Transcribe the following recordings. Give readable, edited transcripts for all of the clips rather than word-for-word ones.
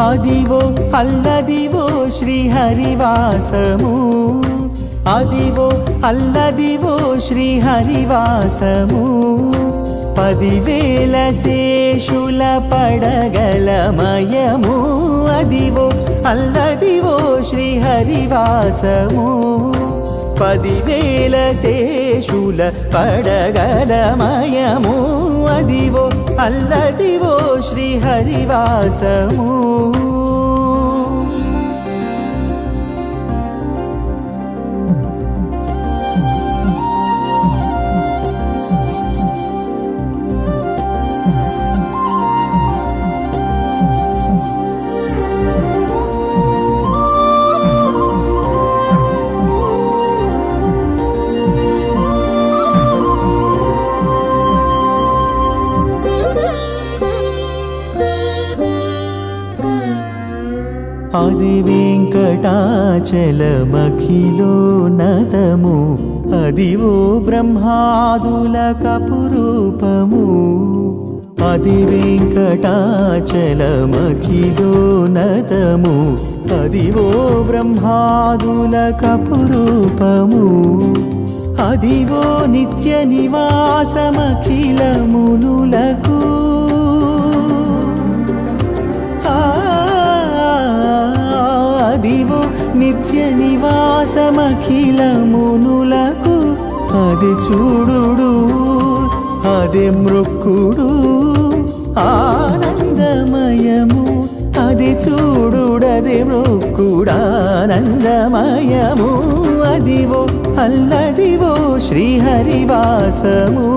అదివో అల్లదివో శ్రీహరివాసము, అదివో అల్లదివో శ్రీహరివాసము. 10,000 శేషుల పడగలమయము, అదివో అల్లదివో శ్రీహరివాసము. 10,000 శేషుల పడగలమయము, అదివో అల్లదివో శ్రీహరివాసము. అది వెంకటాచలమఖిలోన్నతము, అదివో బ్రహ్మాదులకపురూపము. అది వెంకటాచలమఖిలోన్నతము, అదివో బ్రహ్మాదులకపురూపము. అదివో నిత్య నివాసమఖిలమునులకు, అదివో నిత్య నివాసమఖిలమునులకు. అది చూడుడు అది మృక్కుడు ఆనందమయము, అది చూడుడది మృక్కుడానందమయము. అదివో అల్లదివో శ్రీహరివాసము.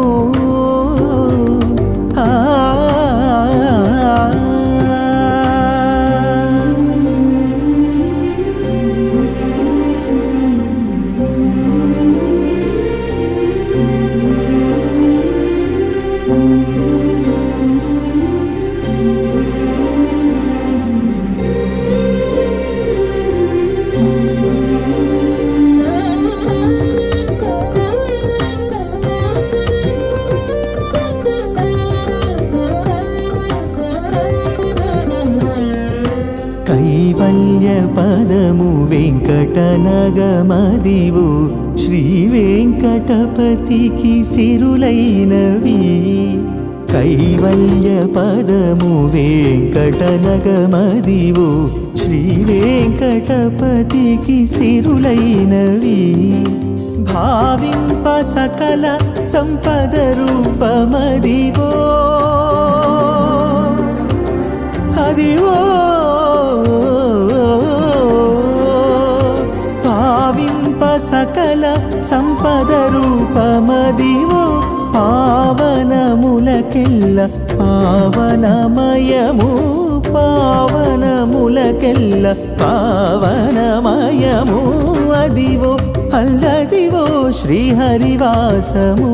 కైవల్య పదము వెంకటనగమదివు, శ్రీ వెంకటపతికి సిరులైనవి. కైవల్య పదము వెంకటనగమదివు, శ్రీ వెంకటపతికి సిరులైనవి. భావింప సకల సంపద రూపమదివో, అదివో భావింప సకల సంపద రూపమదివో. పావనములకెల్ల పావనమయము, పావనములకెల్ల పావనమయము. అదివో అల్లదివో శ్రీహరివాసము.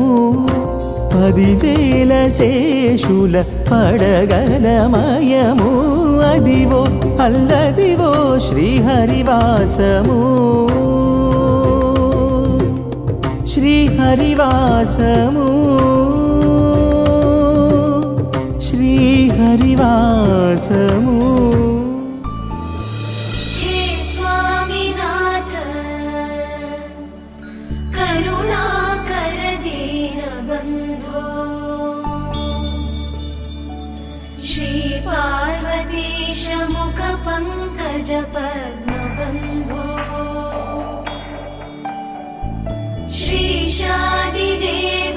10,000 శేషుల పడగలమయము, అదివో అల్లదివో శ్రీహరివాసము. శ్రీహరివాసము, శ్రీహరివాసము. पार्वतीश मुख पंकज पद्मबन्धो, श्रीशादिदेव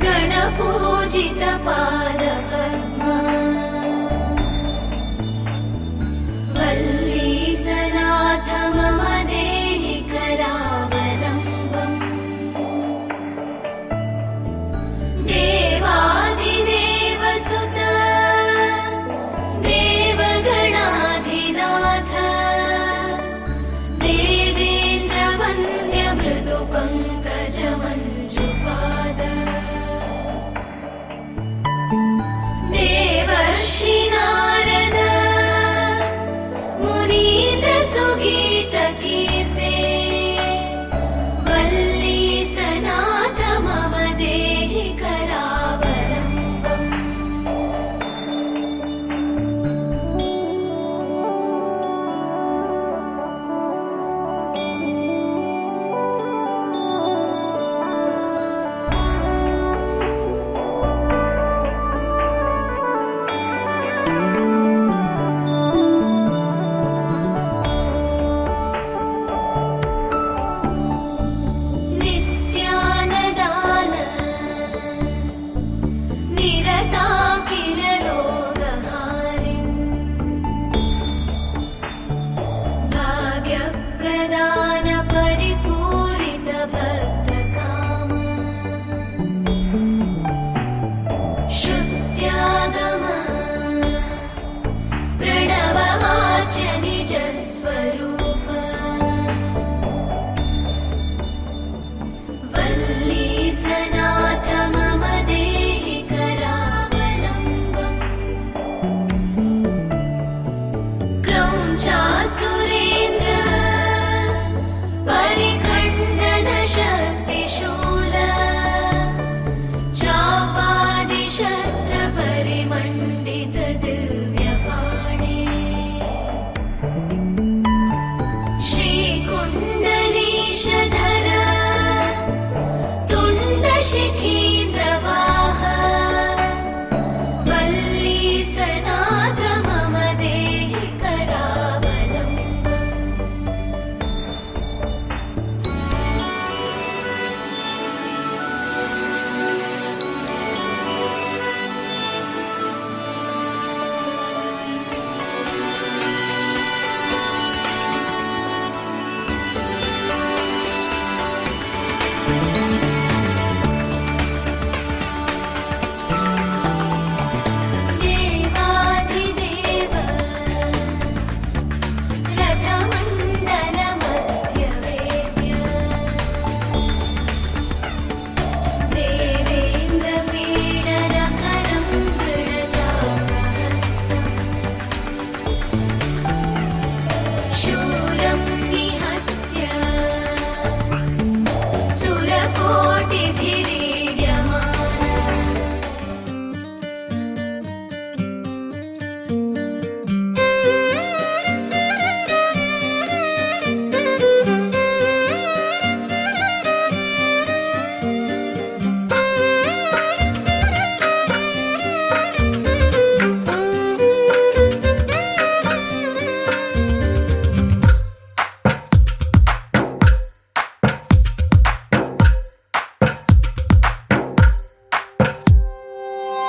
गणपूजित पादपद्मा, वल्लीसनाथ मम देहि करावलम्बम्, देवादिदेव सुत देवगणाधिनाथ, देवेन्द्र वन्द्य मृदु पंकज मंजुपाद. दिव्यपाणे श्रीकुण्डलीशधर तुण्डशिखीन्द्रवाह वल्लीसनाथ मम देहि करावलम्बम् देवाधिदेव रथमण्डलमध्यवेद्य देवेन्द्रपीडनकरं दृढचापहस्तम् शूलं निहत्य सुरकोटिभिरीड्यमान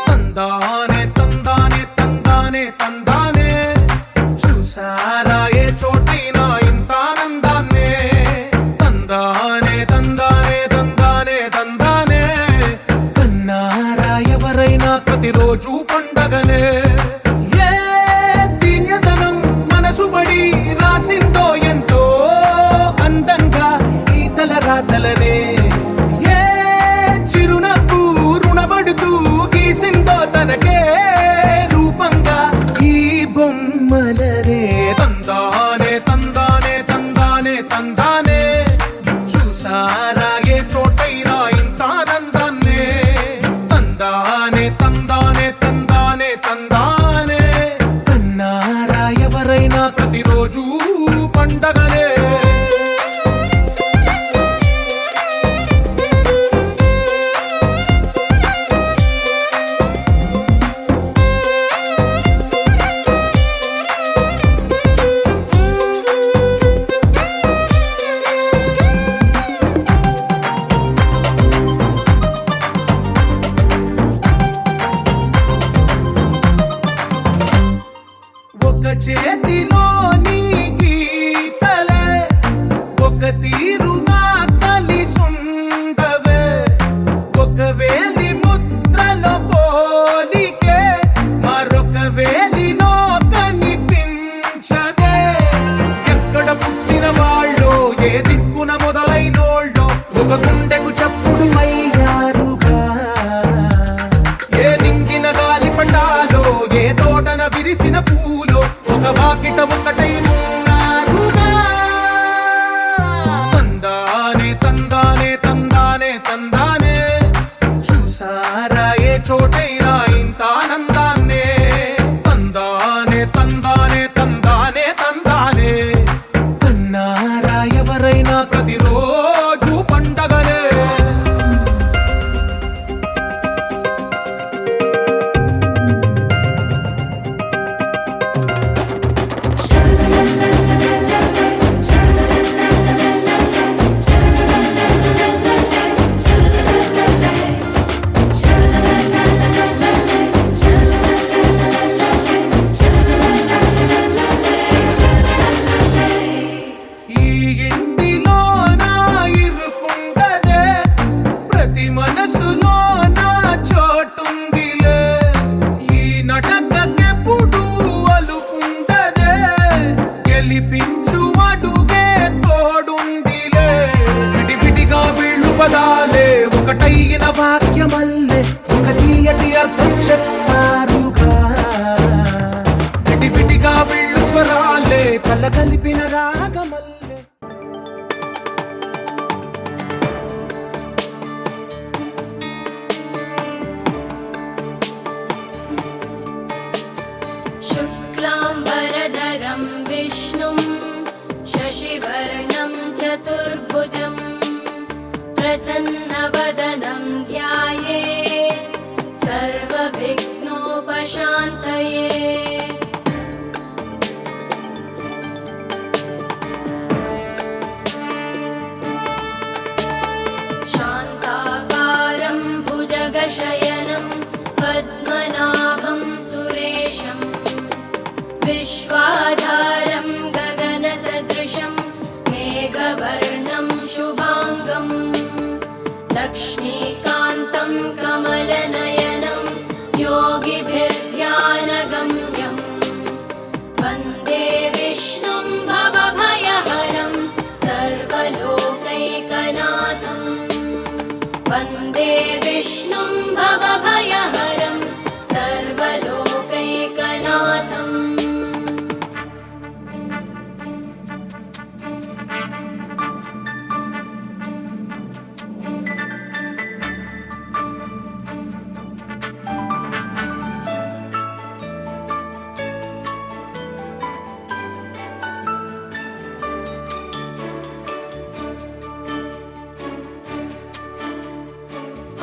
తందానే తందానే తందానే తందానే చూసారా ఏ చోటైనా ఇంత ఆనందాన్నే తందానే తందానే తందానే తందానే కన్నారా ఎవరైనా ప్రతిరోజు పండగనే ఏ తీయదనం మనసు పడి రాసిందో ఎంతో అందంగా ఈ తలరాతలనే ఏ చిరునవ్వు రుణపడుతూ గీసిందో తనకే రూపంగా ఈ బొమ్మలనే తందానే తందానే తందానే తందానే చూసారా ఏ చోటైనా ఇంత ఆనందాన్నే తందానే తందానే తందానే తందానే కన్నారా ఎవరైనా ప్రతిరోజు పండగనే ఒక చేతిలో నీ గీతలే ఒక తీరుగా కలిసుండవే ఒక వేలి ముద్రలో పోలికే మరొక వేలిలో కనిపించదే ఎక్కడ పుట్టిన వాళ్ళో ఏ దిక్కున మొదలైనోళ్ళో ఒక గుండెకు చప్పుడు అయ్యారుగా ఏ నింగిన గాలి పండాలో ఏ తోటన విరిసిన పూలో ఒక వాకిట ఒకటై ఉన్నారుగా తందానే తందానే తందానే తందానే చూసారా ఏ చోటైనా ఇంత ఆనందాన్నే తందానే తందానే తందానే తందానే కన్నారా ఎవరైనా ప్రతిరోజు పండగనే शूलं शशिवर्णं चतुर्भुजं प्रसन्नवदनं ध्यायेत् सर्वविघ्नोपशान्तये। शान्ताकारं भुजगशयनं पद्मनाभं सुरेशं विश्वाधारं गगनसदृशं मेघवर्णं शुभाङ्गं लक्ष्मीकान्तं कमलनयनं योगिभिर्ध्यानगम्यं वन्दे विष्णुं भवभयहरं सर्वलोकैकनाथं वन्दे विष्णुं भवभयहरं सर्वलोकैकनाथम्।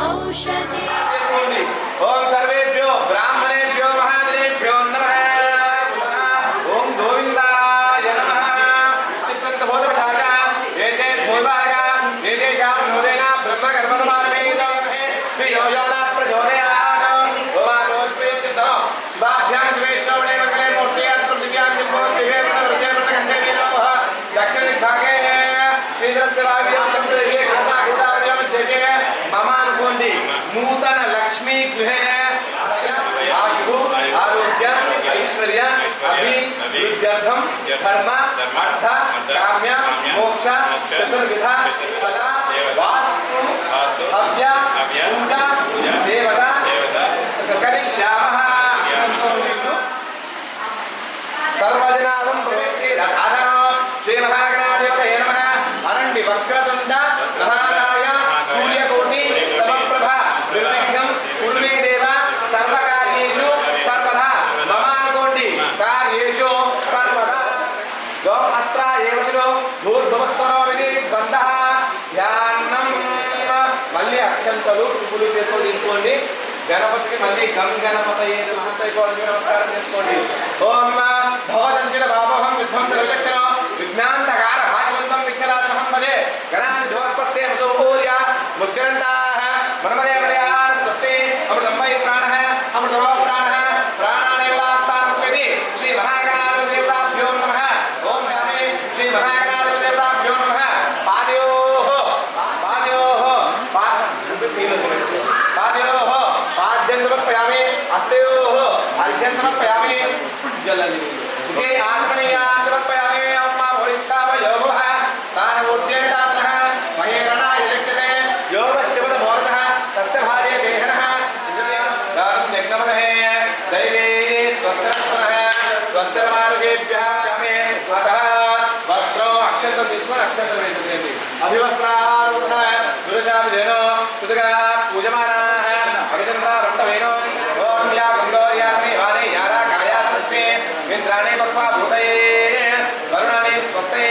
औषधे ओम सर्वेभ्यो ब्राह्मणेभ्यो महाजनेभ्यो नमः। ओम गोविंदाय नमः। अत्यंत बोधवशाचा एते भूर्भागा एतेषां नोदेन ब्रह्मकर्मणमानमेदमहे त्रियोजना प्रचोदयात्। ओमानोत्प्रेत्यो शिवाभ्यां शिवेश्वरे मंगले मूर्त्यात् प्रतिज्ञां जिम्बोधिवे प्रवर्तेवर्णगन्धे नमः। दक्षिणदिग्भागे श्रीधरस्य वायुव्यां तन्त्रदेशे कृष्णा गोदावरी मध्यदेशे ममानुकोण्डि नूतन लक्ष्मी गृहे आयु आरोग्य ऐश्वर्य अभिवृद्ध्यर्थम धर्म अर्थ काम्य मोक्ष चतुर्विध फल वास्तु हव्य पूजा देवता करिष्यामः। सर्वजनानं प्रवेशेद साधनो श्री महागणाधिपतये नमः। अरण्य वक्रतुण्ड महाराय सूर्यकोटि समप्रभा निर्विघ्नं कुरु मे देव सर्वकार्येषु सर्वदा ममानुकोण्डि कार्येषु सर्वदा। गौ अस्त्रा एव शिरो भूर्भुवस्वनो विधि बन्धः ध्यानं మళ్ళీ అక్షంతలు పువ్వులు చేతులు తీసుకోండి. గణపతికి మళ్ళీ గం గణపతయే నమః అయిపోయింది. నమస్కారం చేసుకోండి. ఓం భవదంజన బాబోహం విధ్వంస విచక్షణ విజ్ఞాంతకార భాష్వంతం విఘ్నరాజమహం భజే గణాన్ జోర్పస్య సౌభూర్య ముశ్చరంతాః మనమదేవదయా స్వస్తి అమృతంబై ప్రాణః అమృతమో ప్రాణః ప్రాణానేవాస్తానుపతి శ్రీ మహాగణాధిపతిదేవతాభ్యో నమః. ఓం గామే శ్రీ మహాగణాధిపతిదేవతాభ్యో నమః. पादयोः पाद्यं समर्पयामि हस्तयोः अर्घ्यं समर्पयामि जलनि मुखे आचमनीयां समर्पयामि अम्मा वरिष्ठावयो भवः स्नानपूज्येतातः महेरणाय यज्ञते योगशिवदमोरतः तस्य भार्ये देहनः दानं यज्ञमदहे दैवे स्वस्तिरस्वनः स्वस्तिर्मानुषेभ्यः कामे अतः वस्त्रो अक्षतं विस्मन् अक्षतं वेदयन्ति अभिवस्त्रारोपणः दुरशाभिधेनो सुतगा पूजमानाः अभिचन्द्रा भट्टवेनो ओम या गंगोर्यास्मे वाने यारा कायातस्मे इन्द्राणे पक्वा भूतये वरुणाने स्वस्ते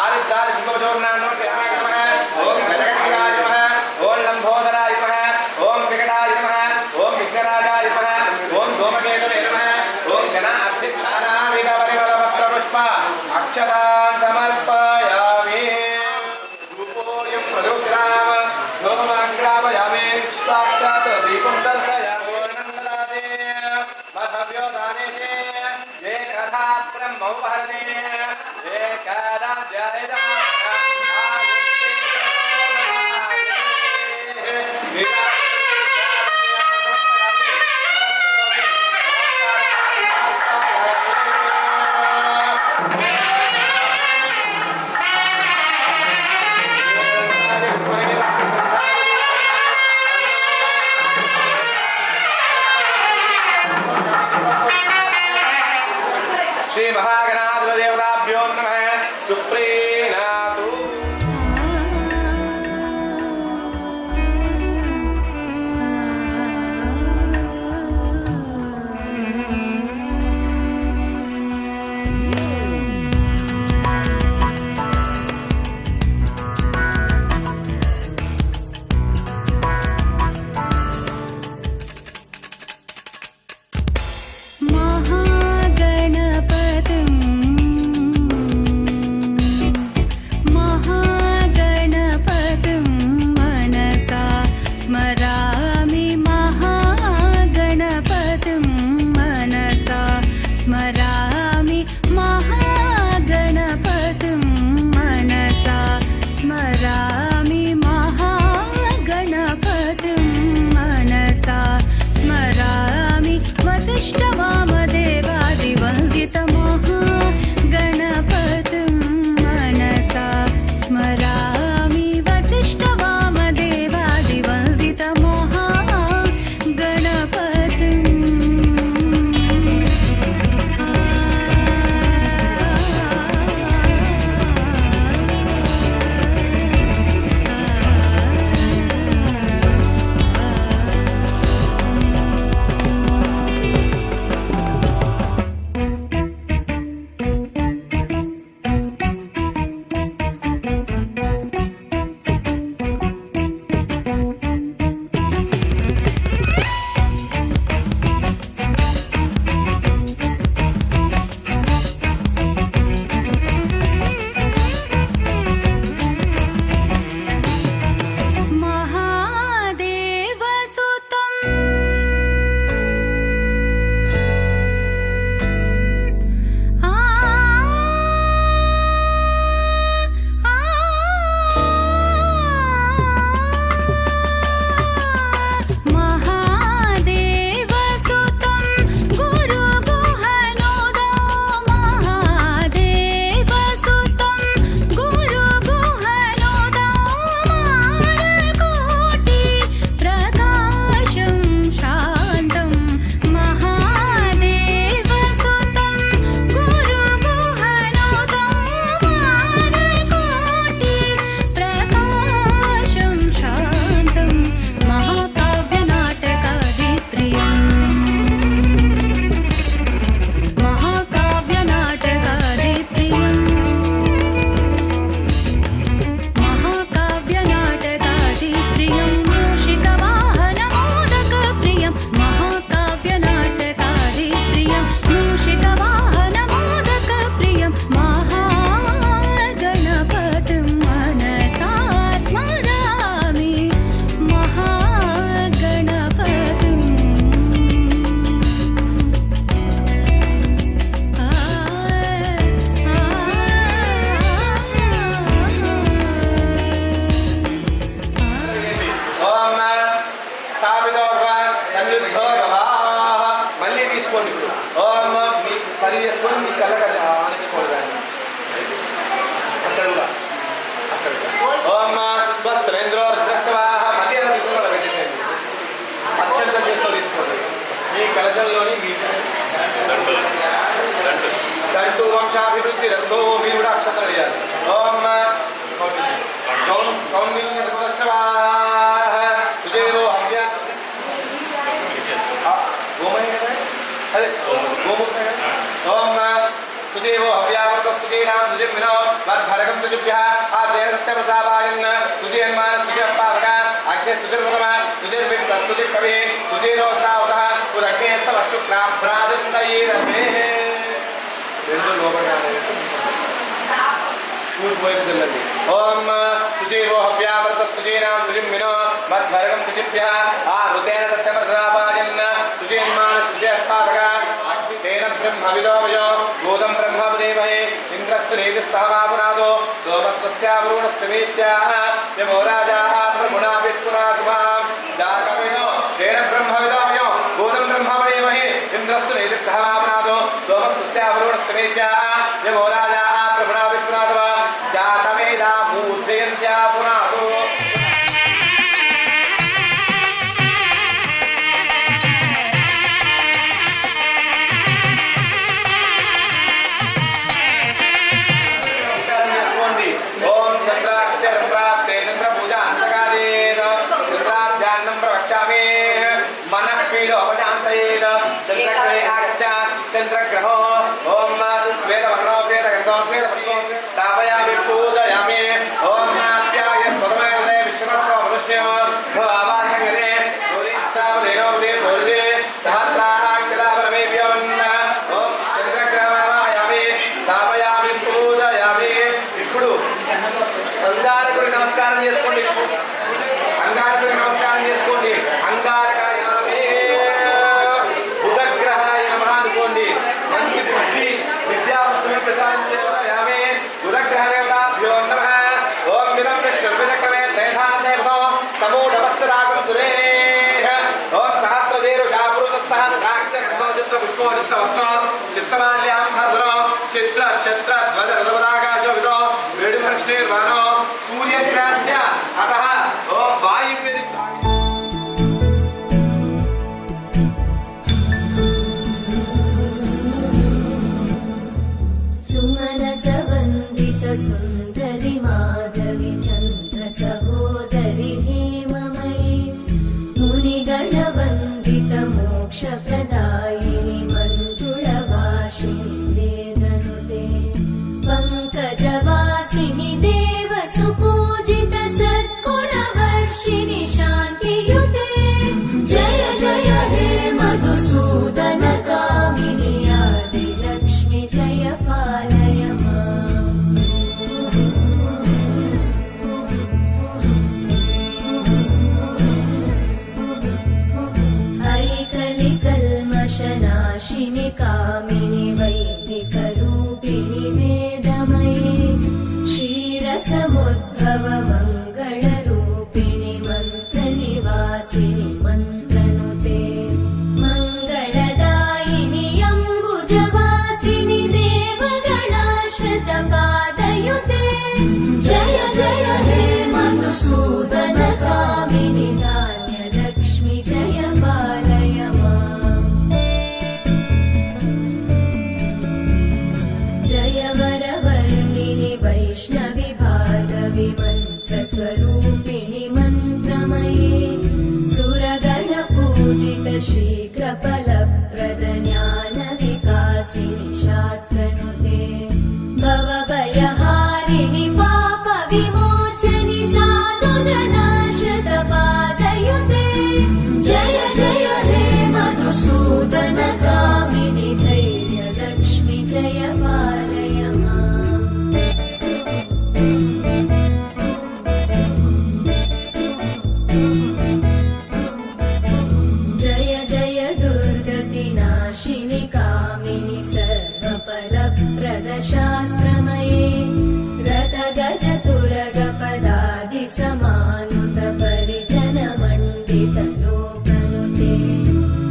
आरिद्धार जिंगवजोर्नानो प्यामाय नमः। ओम गजगजगाय नमः। ओम लंबोदराय नमः। ओम विकटाय नमः। ओम विघ्नराजाय नमः। ओम धूमकेतवे नमः। ओम गणा अध्यक्षानामिदवरिवलपत्रपुष्प अक्षतान् समर्पयामि। रूपोऽयं प्रदोक्षराम धूममाग्रापयामि। साक्षात् दीपं दर्शयामि। नन्ददाते महव्योदाने एकधा ब्रह्मोपहरणे एकदा जयदा श्री महागणाधिपतिदेवताभ्यो नमः। सुप्रीणातु वसिष्ठवामदेवादिवन्दितमहागणपतिं मनसा स्मरामि पुष्पोचितवस्त्रं चित्तमाल्याम्भरधरो चित्र छत्र ध्वज रसपदाकाशोभितो वेणुमृष्णिर्वाणो सूर्यग्रास्य अतः ॐ वायुव्यदिक्पाय सुमनसवन्दित सुन्दरि माधवि चन्द्र सहोदरि हेममयि मुनिगणवन्दित मोक्षप्रदायिनि मञ्जुळवासिनि वेदनुते पङ्कजवासिनि देव सुपूजित सद्गुणवर्षिणि शान्तियुते जय जय हे मधुसूदन कामिनि आदिलक्ष्मि जय पालय माम् ऐकलिकल्मषनाशिनि कामिनि वैदिकरूपिणि वेदमये क्षीरसमुद्भव मङ्गलरूपिणि मन्त्रनिवासिनि मन्त्रनुते मङ्गलदायिनि अम्बुजवासिनि देवगणाश्रितपादयुते जय जय हे मधुसूदन कामिनि धान्यलक्ष्मि जय पालय माम् जय वरवर्णिनि वैष्णवि भार्गवि मन्त्रस्वरूपिणि मन्त्रमये सुरगणपूजित शीघ्रफलप्रद ज्ञानविकासिनि शास्त्रनुते भवभयहारिणि पापविमोचनि साधुजनाश्रितपादयुते जय जय हे मधुसूदन कामिनि धैर्यलक्ष्मि जय पालय माम् जय जय दुर्गतिनाशिनि कामिनि सर्वफलप्रदशास्त्रमये रथगजतुरगपदादिसमानुत परिजनमण्डित लोकनुते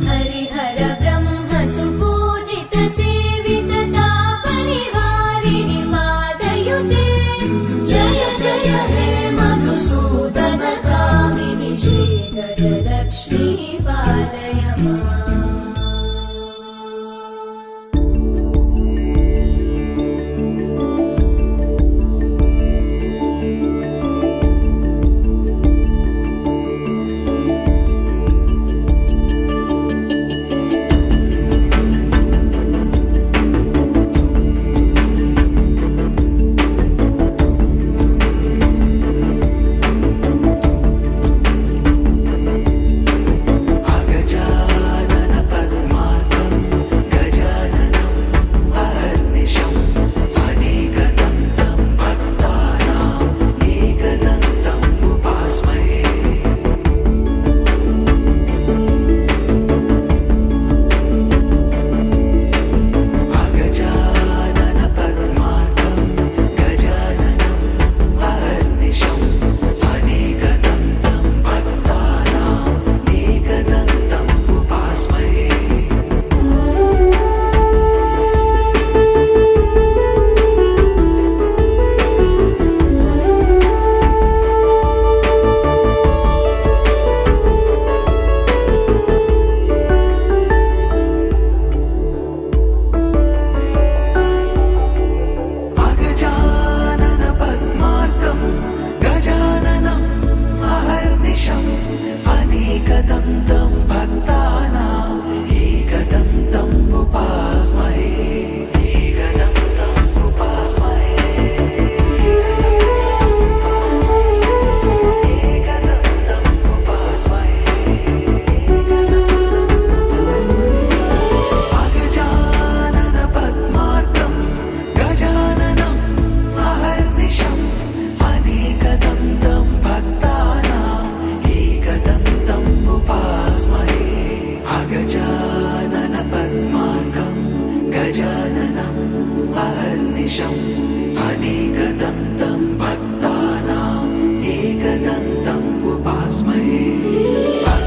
हरिहर ब्रह्म सुपूजित सेवित तापनिवारिणि पादयुते जय जय हे मधुसूदन कामिनि श्रीगजलक्ष्मी पालय माम्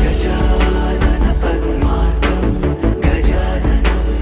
गजानन पद्मार्कं गजाननं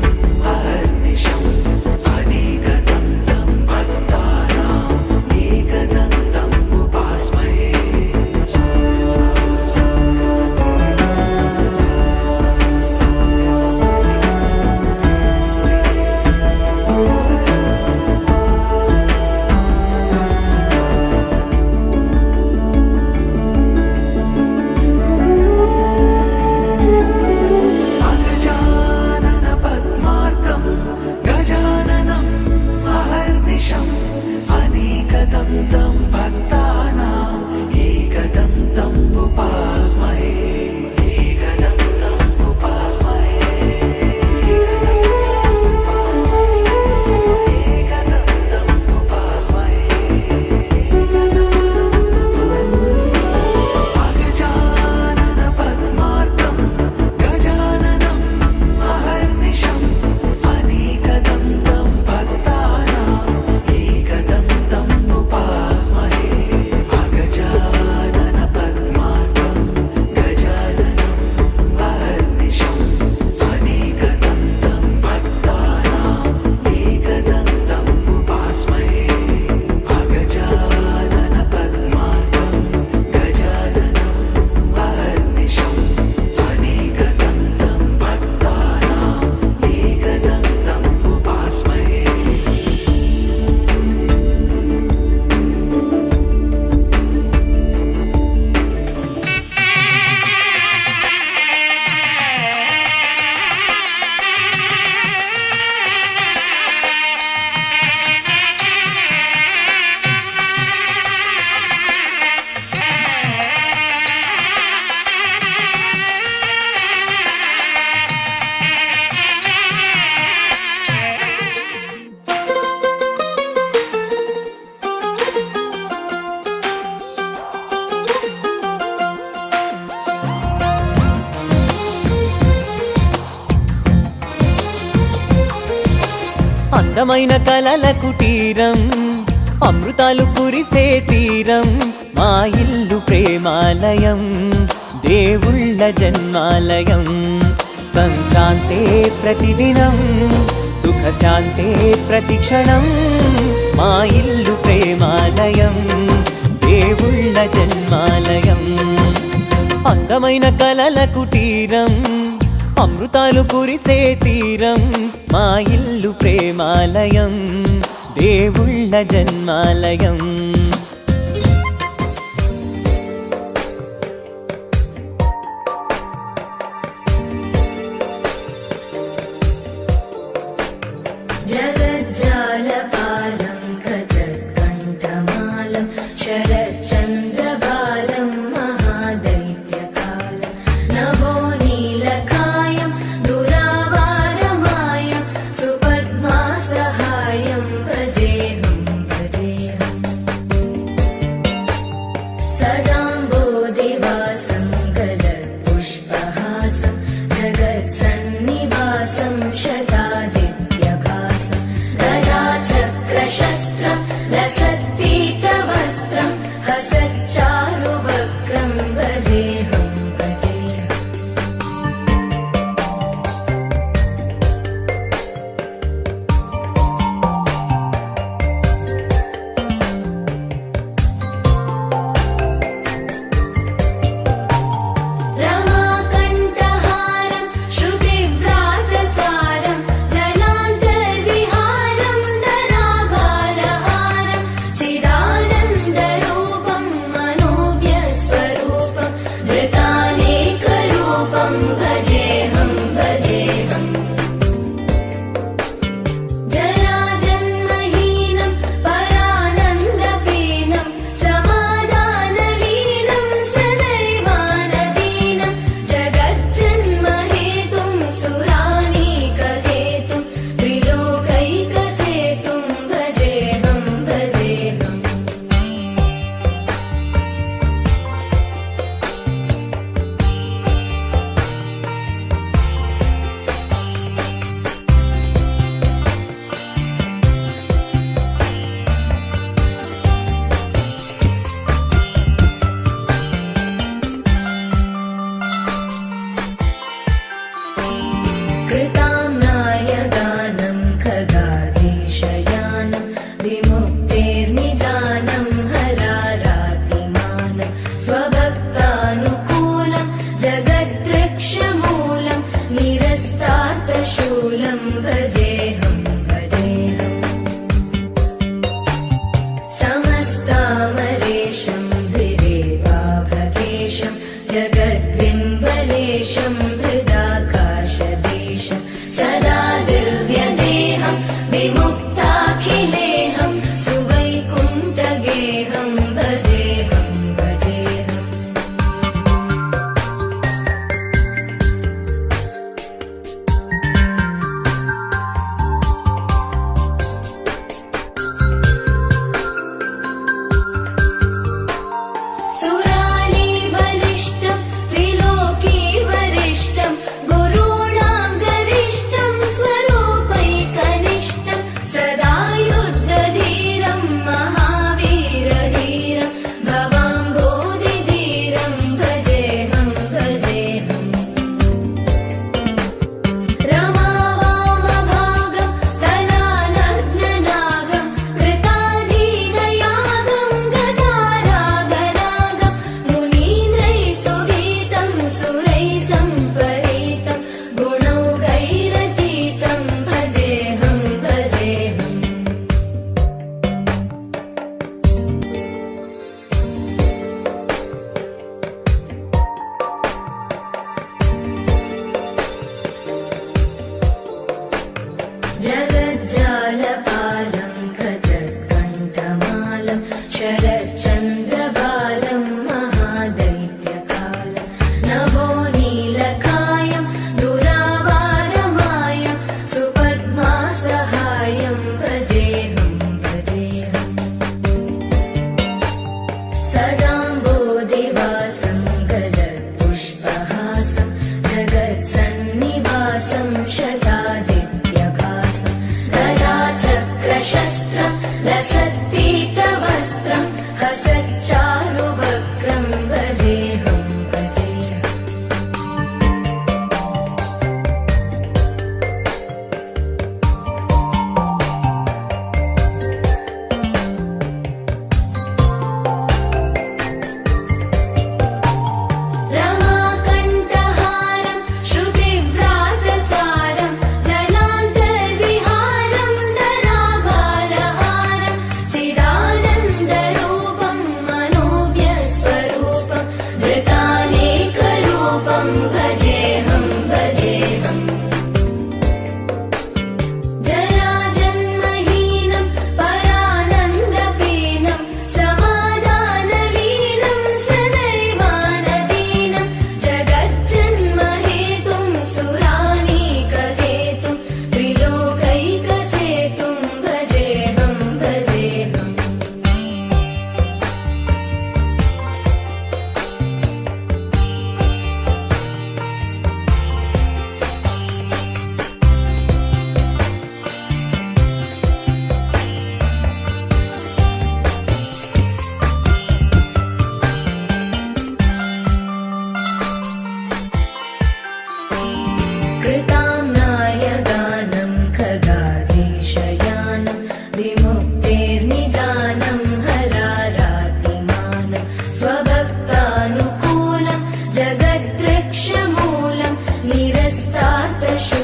అందమైన కలల కుటీరం అమృతాలు కురిసే తీరం మా ఇల్లు ప్రేమాలయం దేవుళ్ళ జన్మాలయం సంక్రాంతే ప్రతిదినం సుఖశాంతే ప్రతిక్షణం మా ఇల్లు ప్రేమాలయం దేవుళ్ళ జన్మాలయం అందమైన కలల కుటీరం అమృతాలు కురిసే తీరం మా ఇల్లు ప్రేమాలయం దేవుళ్ళ జన్మాలయం जगज्जालपालं खचत्कण्ठमालं शरच्चन्द्रबालं महादैत्यकालं नभो नीलकायं दुरावारमायं सुपद्मासहायं भजेऽहं सदाम्बोधिवासं गलत्पुष्पहासं जगत्सन्निवासं शतादित्यभासं गदाचक्रशस्त्रं लसत्पीतवस्त्रं हसच्चारुवक्त्रं भजेऽहं रमाकण्ठहारं श्रुतिव्रातसारं जलान्तर्विहारं धराभारहारं चिदानन्दरूपं मनोव्यस्वरूपं धृतानेकरूपं भजेऽहं जराजन्महीनं परानन्दपीनं समाधानलीनं सदैवानदीनं जगज्जन्महेतुं सुरानीकहेतुं त्रिलोकैकसेतुं भजेऽहं कृताम्नायगानं खगाधीशयानं विमुक्तेर्निदानं हरारातिमानं स्वभक्तानुकूलं जगद्वृक्षमूलं निरस्तार्थशूलं भजेऽहं समस्तामरेशं द्विरेवाभकेशं जगद्बिम्बलेशं हृदाकाशदेशं सदा दिव्यदेहं विमुक्ताखिलेहं सुवैकुण्ठगेहं भजेऽहं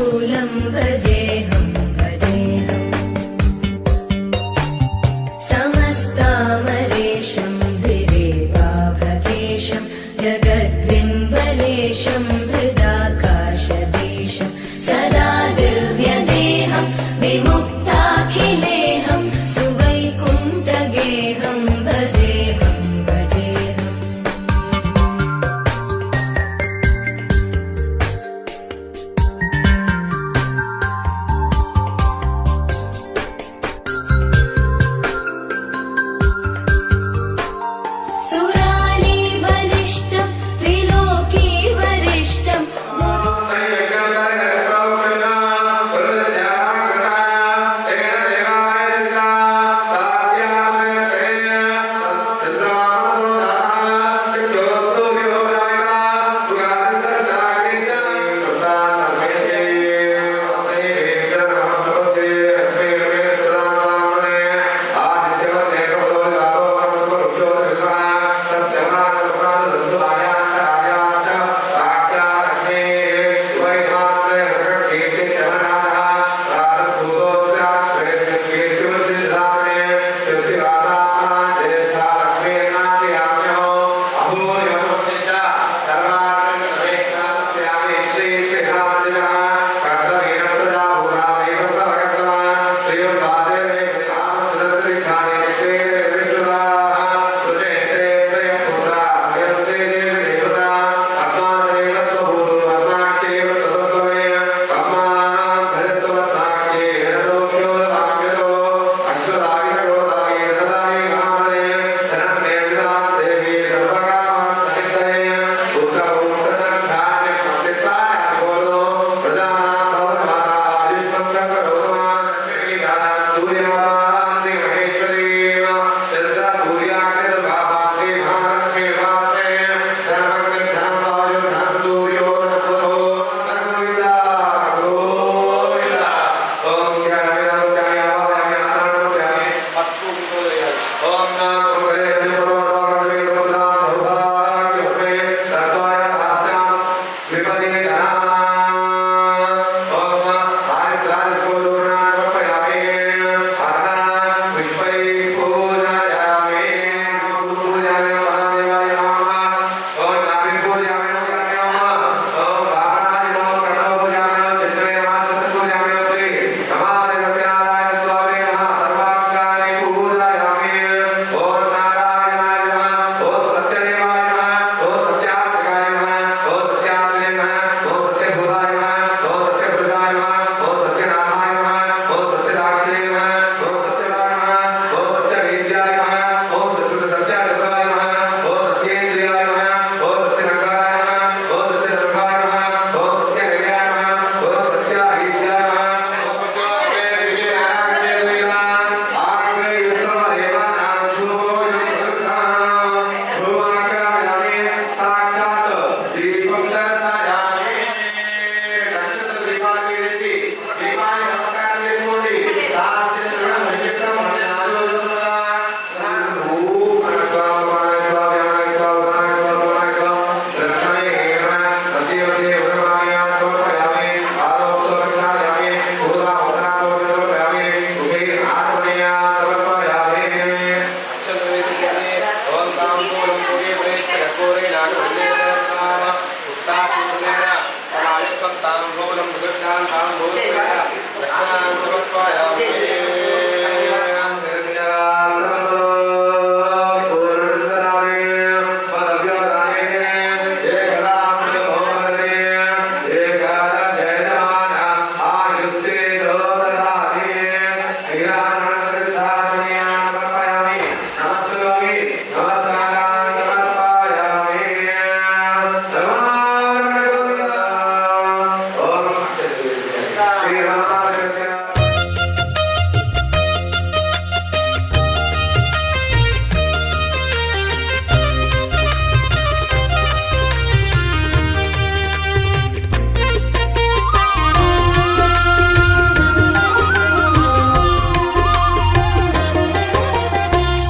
त्रिशूलं भजेऽहं भजेऽहम् समस्तामरेशं द्विरेवाभकेशं जगद्बिम्बलेशं हृदाकाशदेशं सदा दिव्यदेहं विमुक्ताखिलेहं सुवैकुण्ठगेहं भजेऽहं भजेऽहम् सुराली बलिष्ठं त्रिलोकी वरिष्ठं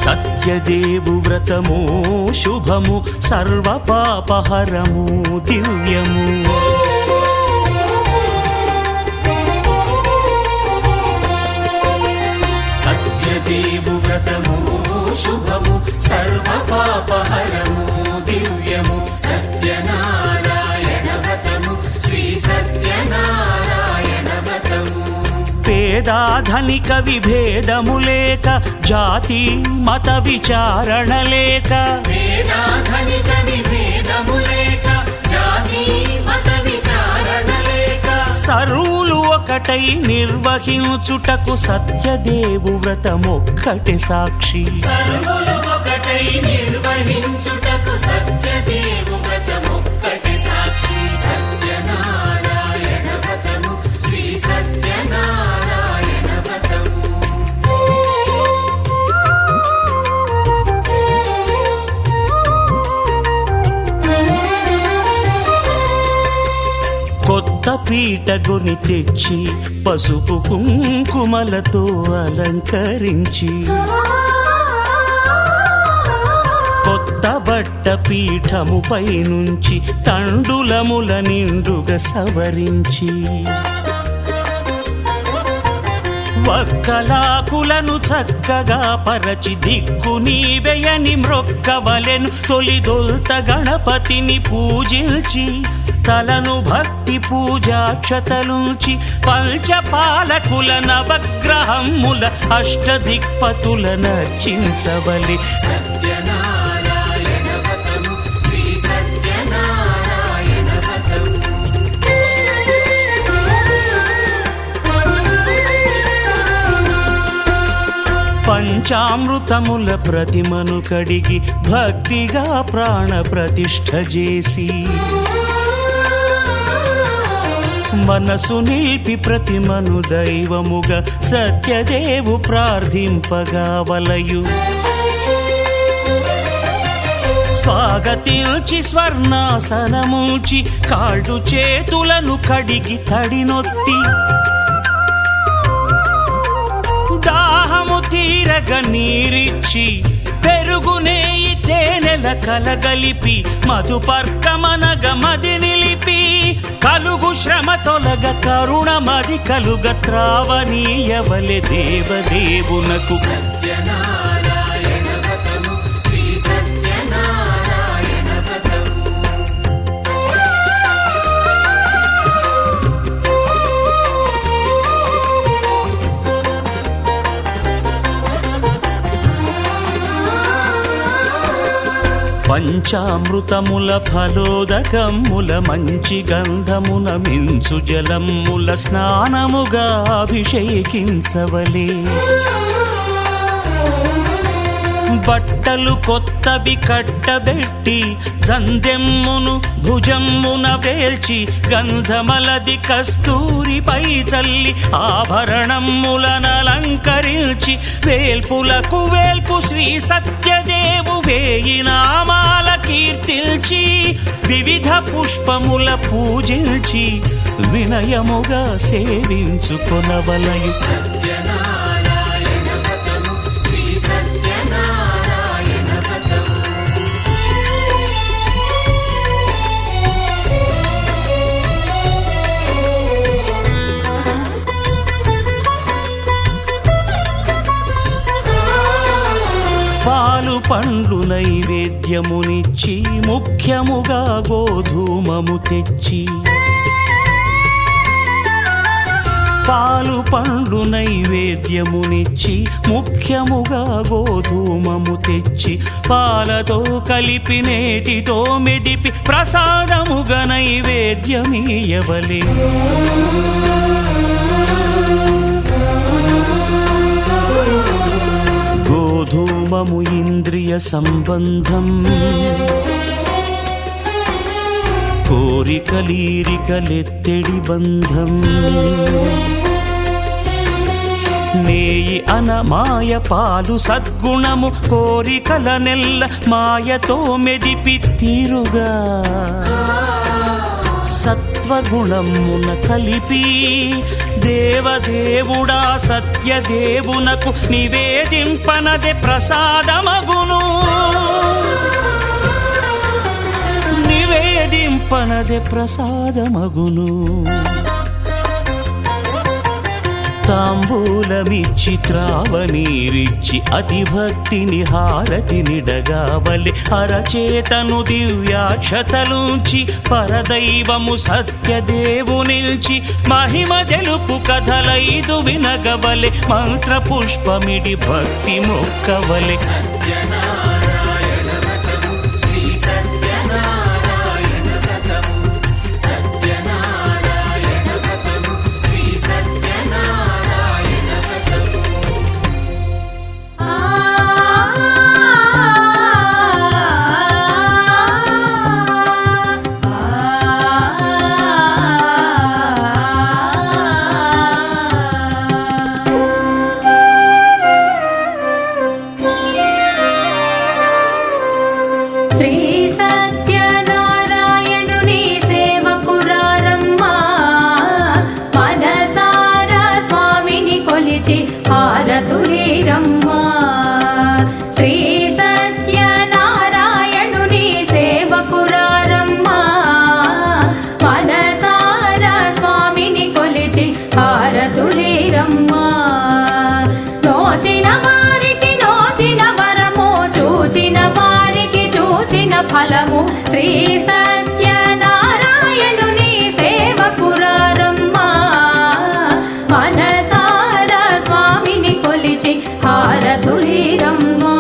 సత్యదేవు వ్రతము శుభము సర్వపాపహరము దివ్యము పేదాధనిక విభేదము లేక జాతి మత విచారణ లేక వేదాధనిక విభేదము లేక జాతి మత విచారణ లేక సర్వులు ఒకటై నిర్వహించుటకు సత్యదేవు వ్రతమొక్కటి సాక్షి సర్వులు ఒకటై నిర్వహించుటకు సత్యదేవు వ్రతమొక్కటి సాక్షి సత్యనారాయణ వ్రతము శ్రీ సత్యనారాయణ వ్రతము కొత్త పీటగుని తెచ్చి పసుపు కుంకుమలతో అలంకరించి కొత్త బట్ట పీఠముపై నుంచి తండులముల నిండుగా సవరించి వక్కలాకులను చక్కగా పరచి దిక్కు నీవెయని మ్రొక్కవలెను తొలిదొల్త గణపతిని పూజించి తలను భక్తి పూజాక్షతలుంచి పంచపాలకుల నవగ్రహముల అష్టదిక్పతుల నర్చించవలి సత్యనారాయణ వ్రతము శ్రీ సత్యనారాయణ వ్రతము పంచామృతముల ప్రతిమను కడిగి భక్తిగా ప్రాణ ప్రతిష్ఠ చేసి మనసు నిలిపి ప్రతిమను దైవముగా సత్యదేవు ప్రార్థింపగా వలయు స్వాగతించి స్వర్ణాసనముంచి కాళ్ళు చేతులను కడిగి తడినొత్తి దాహము తీరగ నీరిచ్చి పెరుగునేయి తేనెల కలగలిపి మధుపర్కమనగ మది నిలిపి కలుగు శ్రమ తొలగ కరుణమది కలుగ త్రావనీయవలె దేవదేవునకు సత్యనారాయణ వ్రతము శ్రీ సత్యనారాయణ వ్రతము పంచామృతముల ఫలోదకముల మంచి గంధమున మించు జలముల స్నానముగా అభిషేకించవలే బట్టలు కొత్తవి కట్టబెట్టి జందెమ్మును భుజమ్మున వేల్చి గంధమలది కస్తూరిపై చల్లి ఆభరణములనలంకరించి వేల్పులకు వేల్పు శ్రీ సత్యదేవు వేయి నామాల కీర్తిల్చి వివిధ పుష్పముల పూజించి వినయముగా సేవించుకొనవలయు సత్యనారాయణ వ్రతము శ్రీ సత్యనారాయణ వ్రతము పాలు పండ్లు నైవేద్యమునిచ్చి ముఖ్యముగా గోధూమము తెచ్చి పాలు పండ్లు నైవేద్యమునిచ్చి ముఖ్యముగా గోధూమము తెచ్చి పాలతో కలిపి నేతితో మెదిపి ప్రసాదముగా నైవేద్యమీయవలే గోధూమము ఇంద్రియ సంబంధం కోరికలీరికలెత్తెడి బంధం నేయి అనమాయ పాలు సద్గుణము కోరికల నెల్ల మాయతో మెదిపి తీరుగా సత్వగుణమున కలిపి దేవదేవుడా సత్యదేవునకు నివేదింపనదే ప్రసాదమగును నివేదింపనదే ప్రసాదమగును తాంబూలమిచ్చి త్రావనీరిచ్చి అతి భక్తిని హారతినిడగావలె అరచేతను దివ్యాక్షతలుంచి పరదైవము సత్యదేవునిల్చి మహిమ తెలుపు కథలైదు వినగవలె మంత్ర పుష్పమిడి భక్తి మొక్కవలె సత్యనారాయణ వ్రతము శ్రీ సత్యనారాయణ వ్రతము సత్యనారాయణ వ్రతము శ్రీ సత్యనారాయణ వ్రతము శ్రీ సత్యనారాయణుని సేవకురారమ్మా మనసారా స్వామిని కొలిచి హారతులేరమ్మా శ్రీ సత్యనారాయణుని సేవకురారమ్మా మనసారా స్వామిని కొలిచి హారతులేరమ్మా నోచిన వారికి నోచిన వరము చూచిన వారికి చూచిన ఫలము శ్రీ సత్యనారాయణుని సేవకురారమ్మా మనసారా స్వామిని కొలిచి హారతులేరమ్మా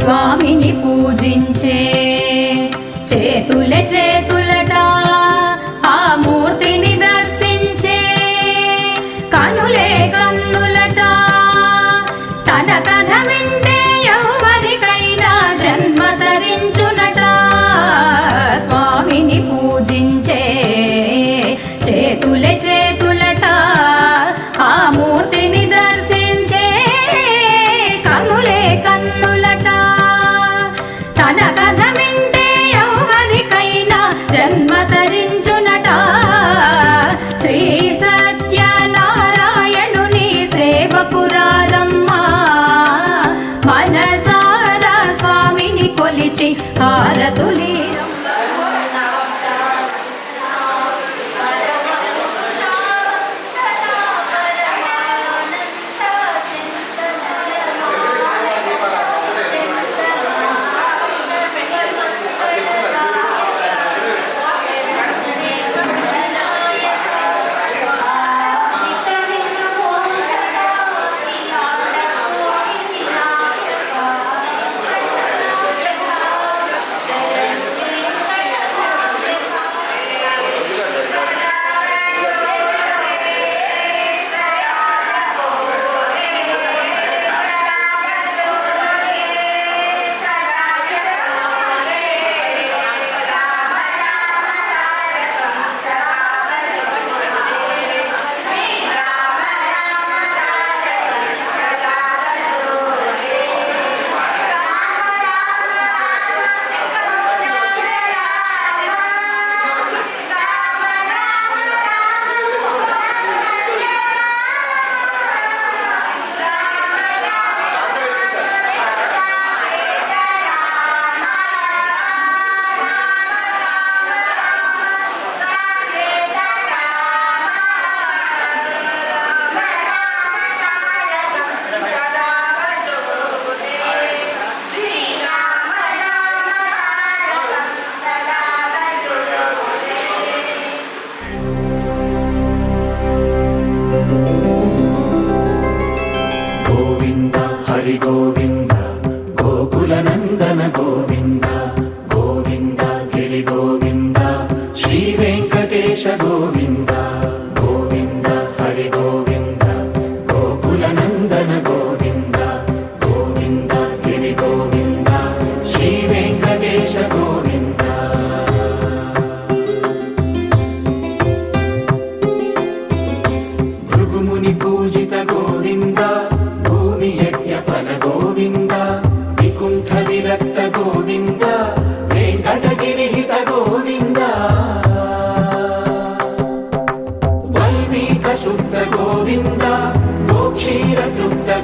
స్వామిని పూజించే చేతులే చేతులట ఆ మూర్తిని దర్శించే కనులే కన్నులట తన కథ వింటే ఎవరికైనా జన్మ ధరించునట స్వామిని పూజించే చేతులే చేతులట ఆ మూర్తిని దర్శించే కనులే కన్నులట తన కథ వింటే ఎవరికైనా జన్మ ధరించునట శ్రీ సత్యనారాయణుని సేవకురారమ్మా మనసారా స్వామిని కొలిచి హారతులేరమ్మా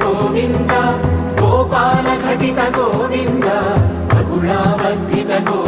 గోవింద గోపాల ఘటిత గోవింద బహుళావర్ధిత గోవింద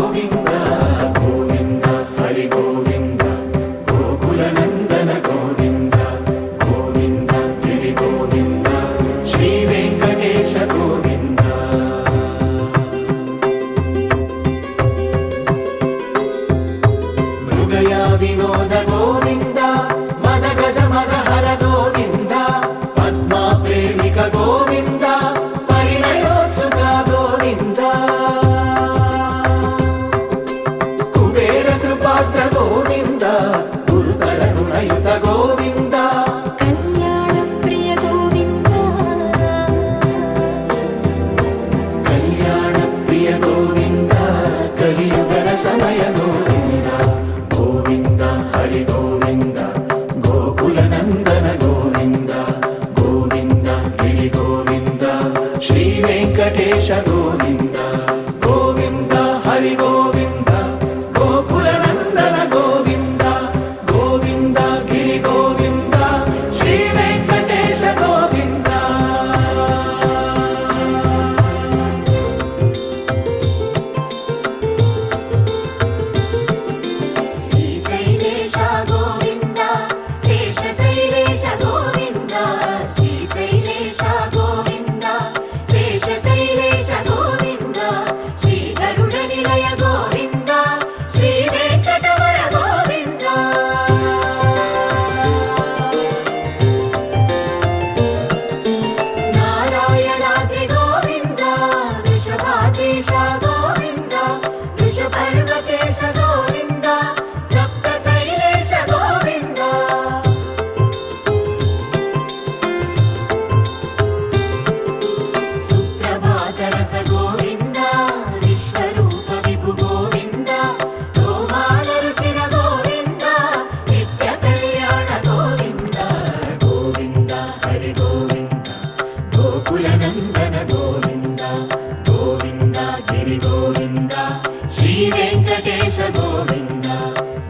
శ్రీ వెంకటేశ గోవింద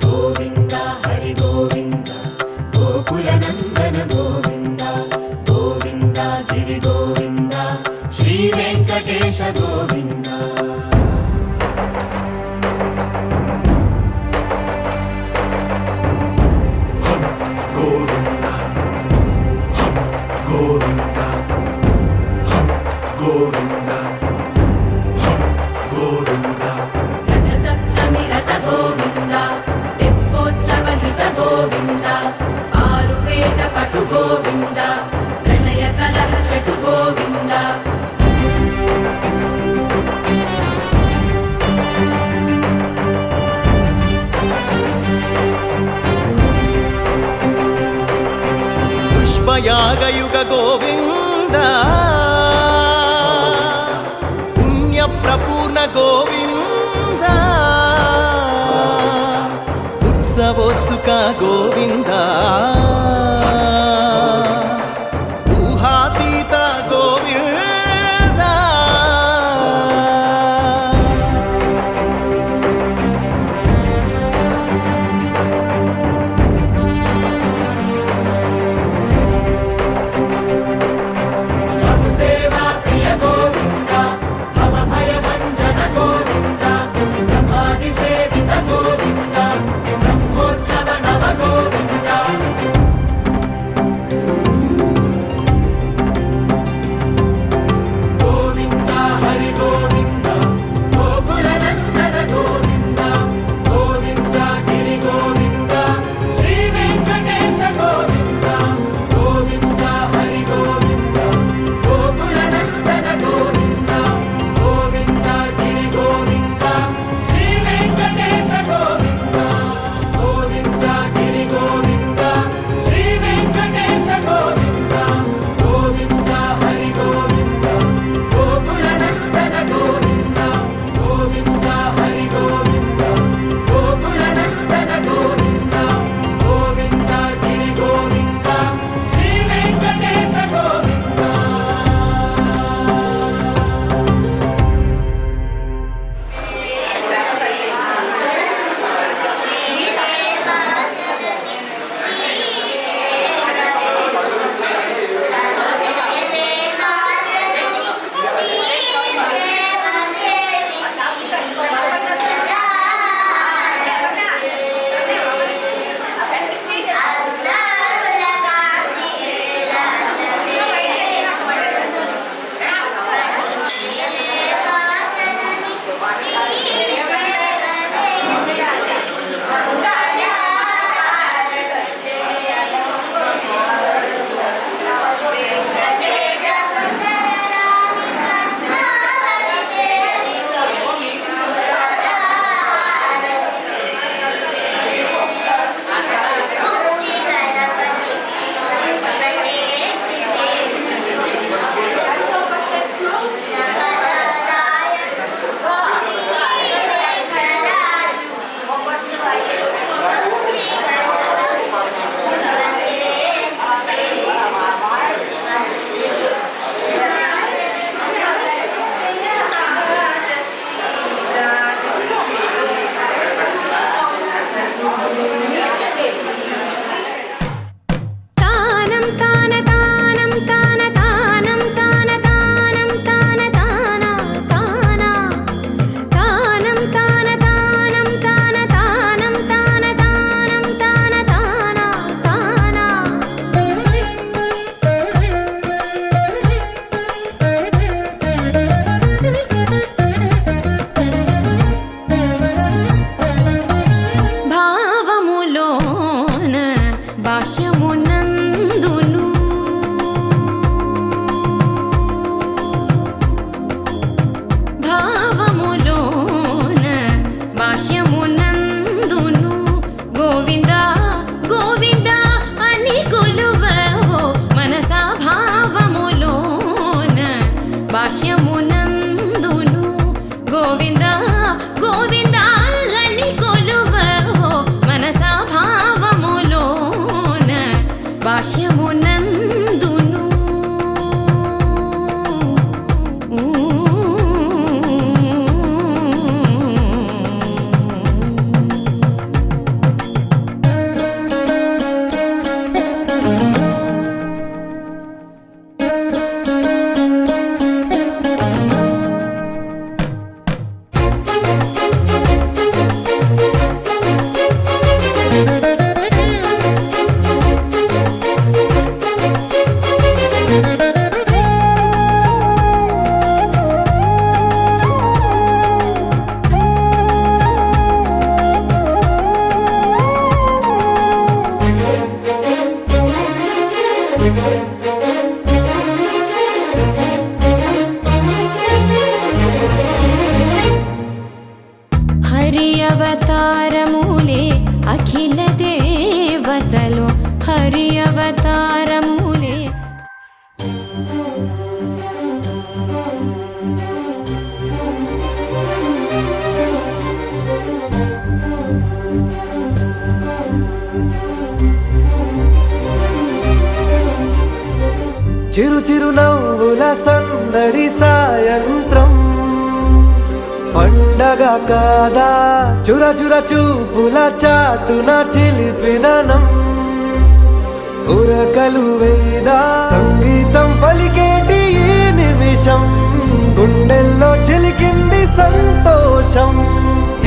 గోవింద హరి గోవింద గోకుల నందన గోవింద గోవింద గిరి గోవింద శ్రీ వెంకటేశ గోవింద రథ సప్తమి రథ గోవింద తెప్పోత్సవ హిత గోవింద ఆరువేద పటు గోవింద ప్రణయ కలహ షటు గోవింద పుష్పయాగయుగ గోవింద పుణ్యప్రపూర్ణ గోవింద ఉత్సవోత్సుక గోవింద ఊహాతీత గోవింద సేవా ప్రియ గోవింద భవ భయ భంజన గోవింద బ్రహ్మాది సేవిత గోవింద బ్రహ్మోత్సవ నవ గోవింద హరి అవతారములే అఖిల దేవతలు హరి అవతారములే. చిరు చిరు నవ్వుల సందడి సాయంత్రం పండగ కాదా చుర చుర చూపుల చాటున చిలిపిదనం ఉరకలు వేదా సంగీతం పలికేటి ఈ నిమిషం గుండెల్లో చిలికింది సంతోషం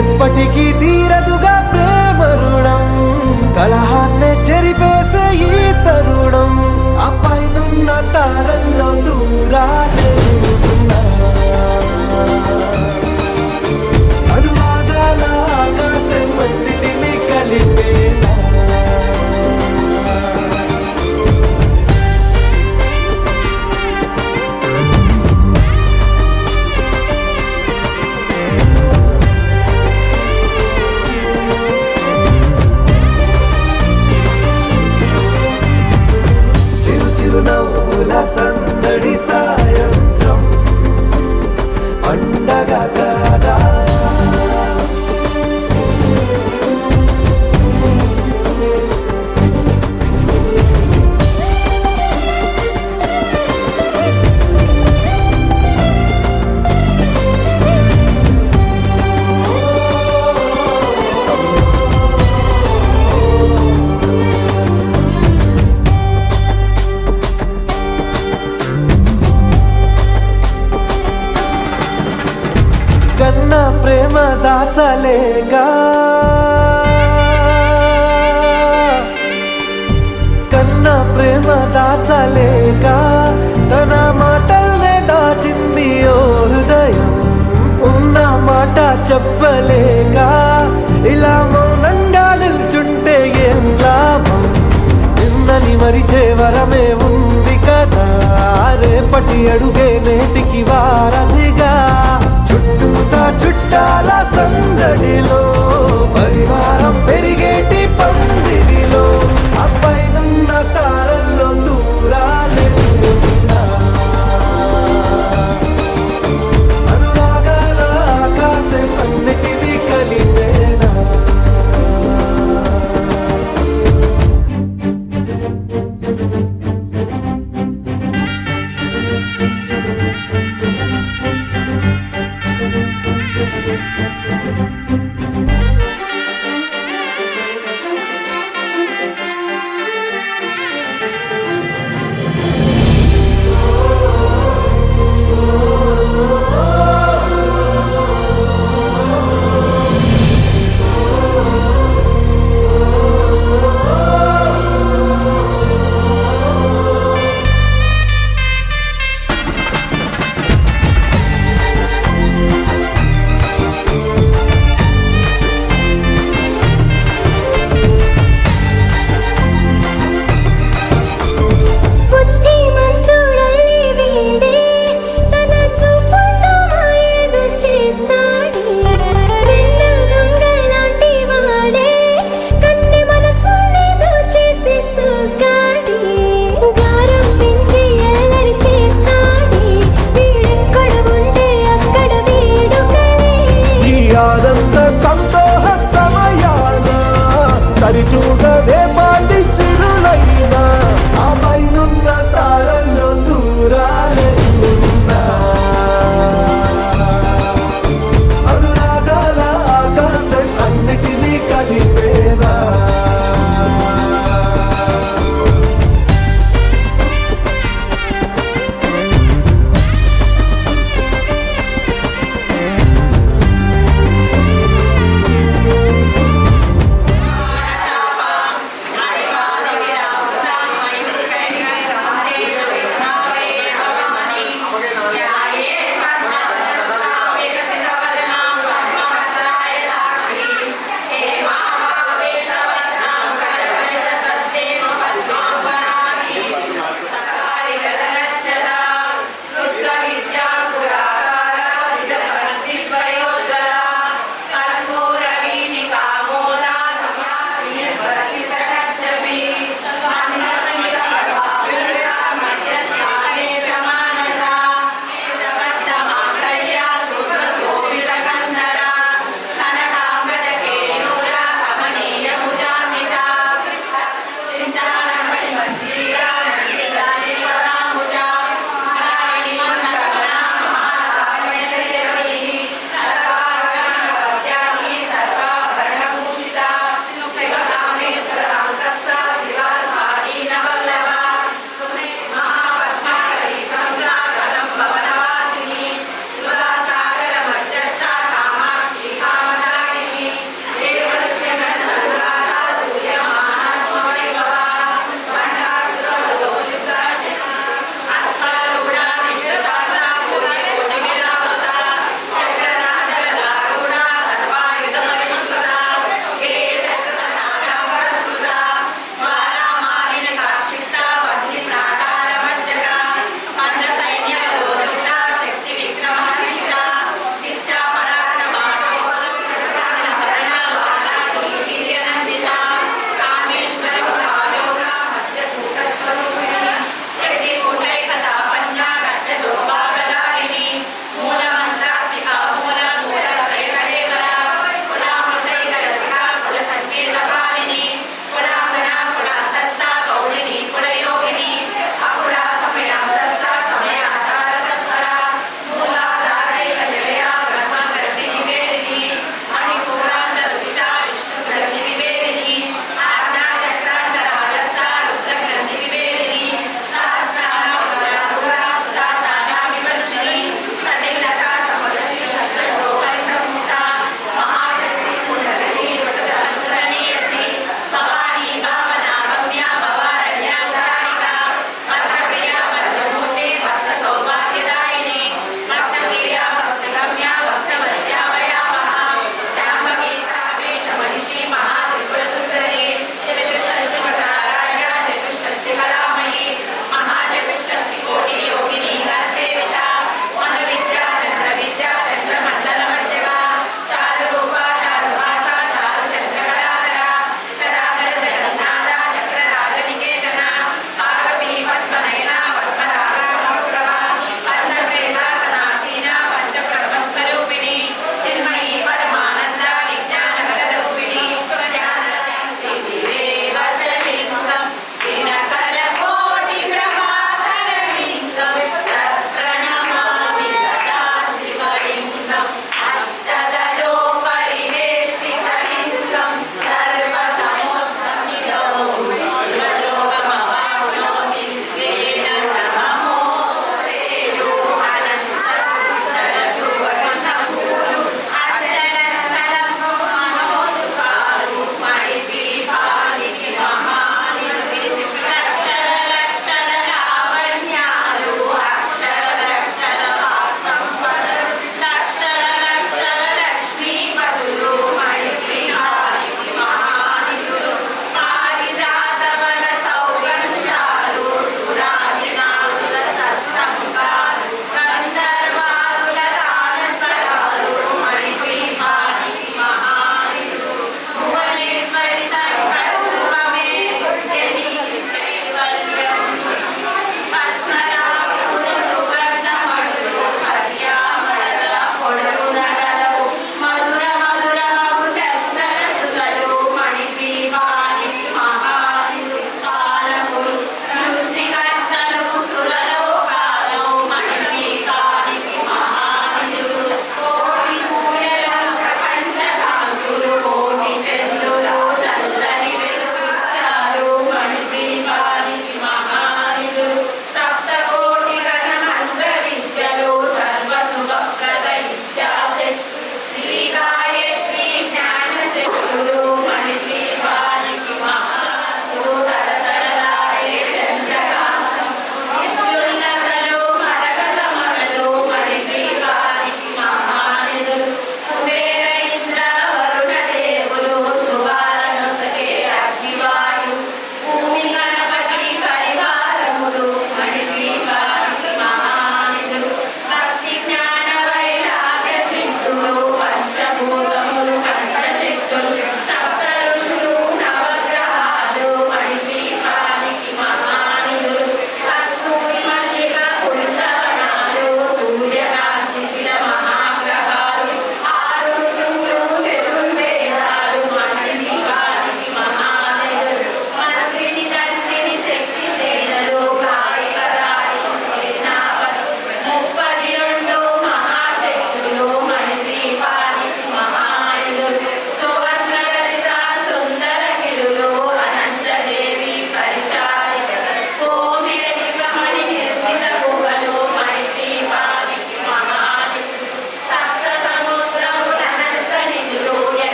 ఎప్పటికీ తీరదుగా ప్రేమ రుణం కలహాన్నే చెరిపేసే ఈ తరుణం ఆ పైనున్న తారల్లో దూరాలే ఉన్నా. అనువాదాల ఆకాశం అన్నిటినీ కలిపేనా చిరు చిరు నవ్వుల సందడి సాయంత్రం పండగ కాదా కన్నా ప్రేమ దాచలేక కన్నా ప్రేమ దాచలేక తన మాటల్నే దాచింది ఓ హృదయం ఉన్న మాట చెప్పలేక ఇలా మౌనంగా నిల్చుంటే ఏం లాభం నిన్నని మరిచే వరమే ఉంది కదా రేపటి అడుగే నేటికి వారధిగా చుట్టూతా చుట్టాల సందడిలో పరివారం పెరిగేటి పందిరిలో అబ్బాయినున్న తారల్లో దూరాలే ఉన్నా. అనురాగాల ఆకాశం అన్నిటినీ కలిపేనా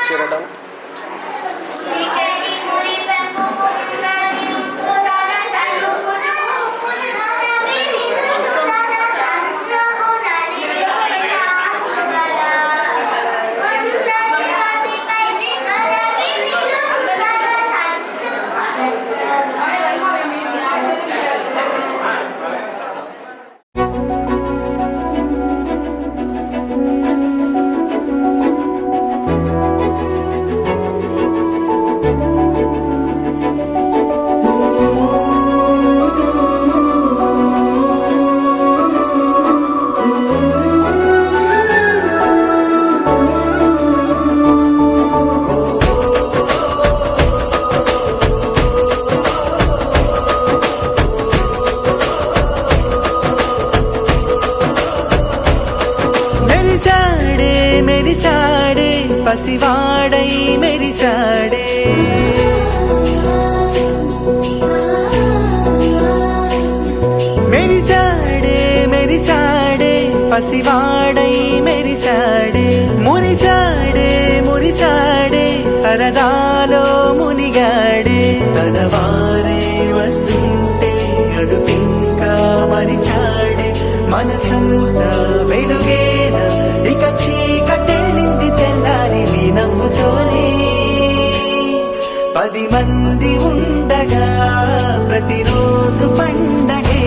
చేరడం. మెరిసాడే పసివాడై మెరిసాడే మెరిసాడే మెరిసాడే పసివాడై మెరిసాడే మురిసాడే మురిసాడే సరదాలో మునిగాడే తన వారే వస్తుంటే అదుపింకా మరిచాడే మనసంతా వెలుగేన ఇక చీకటెళ్ళింది తెల్లారి నీ నవ్వుతోనే 10 మంది ఉండగా ప్రతిరోజు పండగే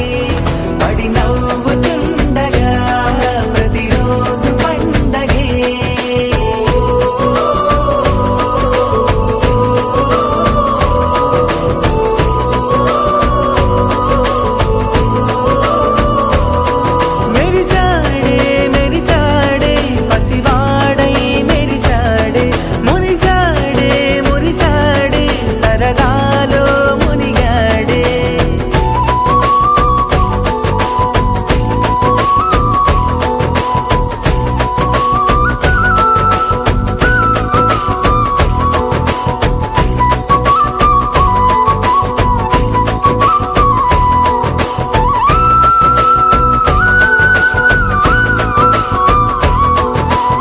పడి నవ్వుతుండగా ప్రతిరోజు పండగే మెరిసాడే మెరిసాడే పసివాడై మెరిసాడే మురిసాడే మురిసాడే సరదాలో మునిగాడే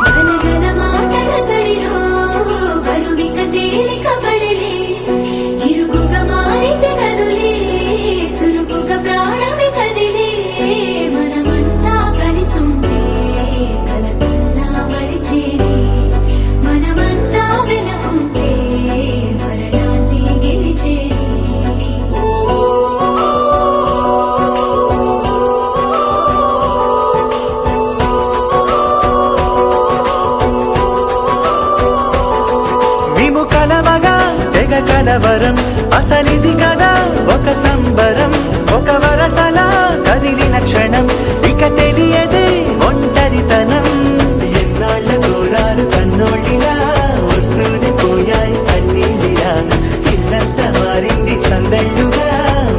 గలగల మాటల సడిలో బరువిక తేలిక పడలే ఇరుగుగా మారితే కదులే చురుకుగా ప్రాణమి కదిలే మనమంతా కలిసుంటే కలకున్నా మరిచేరే మనమంతా వెనకుంటే మరణాన్ని గెలిచేరే మేము కలవగా తెగ కలవరం అసలిది కదా ఒక సంబరం ఒక వరసలా కదిలిన క్షణం ఇక తెలియదే ఒంటరితనం ఎన్నాళ్ళ కోరాలు కన్నోళ్ళిలా వస్తూనే పోయాయి కన్నీళ్ళిలా ఇల్లంతా మారింది సందళ్ళుగా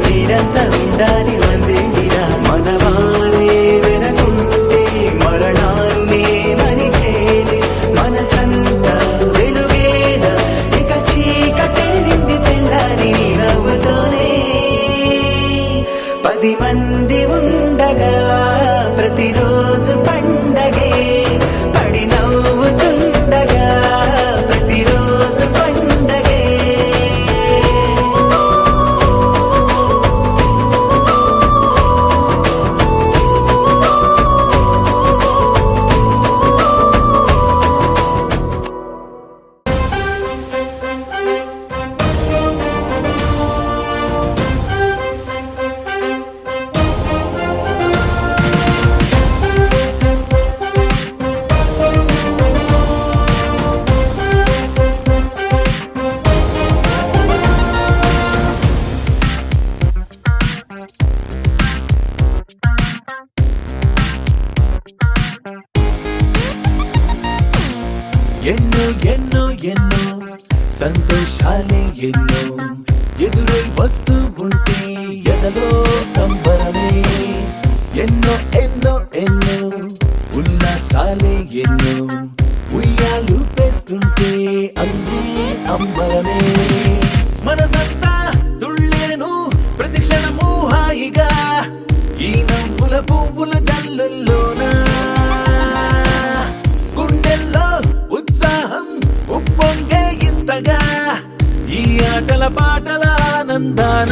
మీరంతా ఉండాలి వందేళ్ళిలా మనవారే వెనకుంటే మరణాన్ని మరిచేలి మనసంతా వెలుగేన ఇక చీకటెళ్ళింది తెల్లారి నీ నవ్వుతోనే 10 మంది ఉండగా ప్రతిరోజు పండగే పడి నవ్వుతుండగా ప్రతిరోజు పండగే ఎన్నో ఎన్నో ఎన్నో సంతోషాలే ఎన్నో ఎదురై వస్తూ ఉంటే ఎదలో సంబరమే ఎన్నో ఎన్నో ఎన్నో ఉల్లాసాలే ఎన్నో ఉయ్యాలు పేస్తుంటే అందే అంబరమే మనసంతా తుళ్ళేను ప్రతి క్షణము హాయిగా ఈ నవ్వుల పువ్వుల జల్లుల్లోనా గుండెల్లో ఉత్సాహం ఉప్పొంగి ఆటల పాటల ఆనందాన